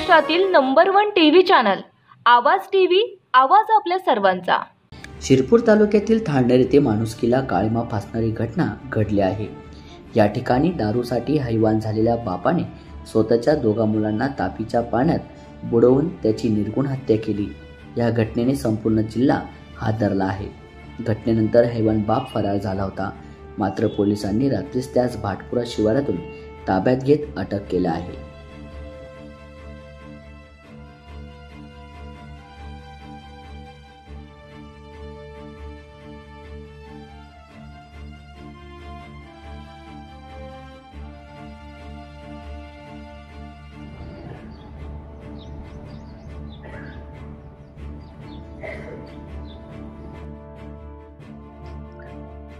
महाराष्ट्रातील number 1 TV channel आवाज TV, आवाज आपल्या सर्वांचा। शिरपूर तालुक्यातील थाळनेर येथे माणुसकीला काळीमा फासणारी घटना घडली आहे। या ठिकाणी दारूसाठी हैवान झालेल्या बापाने स्वतःच्या दोघा मुलांना तापीच्या पाण्यात बुडवून त्याची निर्गुण हत्या केली। या घटनेने संपूर्ण जिल्हा हादरला आहे। घटनेनंतर हैवान बाप फरार झाला होता, मात्र पोलिसांनी रात्रीच त्यास भाटपुरा शिवारातून ताब्यात घेत अटक केली आहे।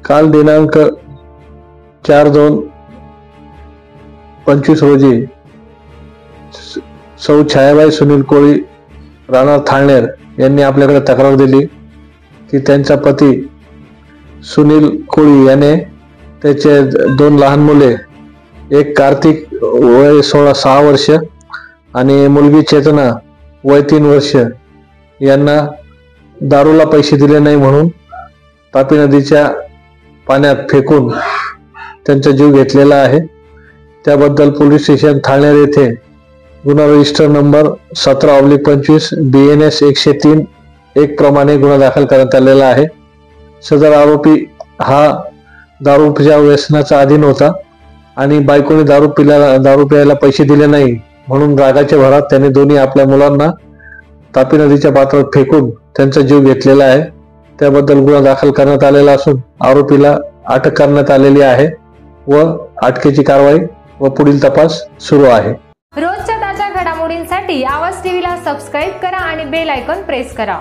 काल दिनांक 4/2/25 रोजी सौ छायाबाई सुनील कोळी राहणार थाळनेर यांनी आपल्याकडे तक्रार दिली की त्यांचा पती सुनील कोळी याने त्याचे 2 लहान मुले, एक कार्तिक वय 6 वर्ष आणि मुलगी चेतना वय 3 वर्ष यांना दारूला पैसे दिले नाही म्हणून तापी नदीच्या पाण्यात फेकून त्यांचा जीव घेतलेला आहे। त्याबद्दल पोलीस स्टेशन थाळनेर येथे गुन्हा रजिस्टर नंबर 17/25 BNS 103-1 प्रमाणे गुन्हा दाखल करण्यात आलेला आहे। सदर आरोपी हा दारूच्या व्यसनाचा अधीन होता आणि बायकोने दारू प्यायला पैसे दिले नाही म्हणून रागाच्या भरात त्याने दोन्ही आपल्या मुलांना तापी नदीच्या पात्रात फेकून त्यांचा जीव घेतलेला आहे। त्याबद्दल गुन्हा दाखल करण्यात आलेला असून आरोपीला अटक करण्यात आलेली आहे व अटकेची कारवाई व पुढील तपास सुरू आहे। रोजच्या ताज्या घडामोडींसाठी आवाज टीव्हीला सबस्क्राइब करा आणि बेल आयकॉन प्रेस करा।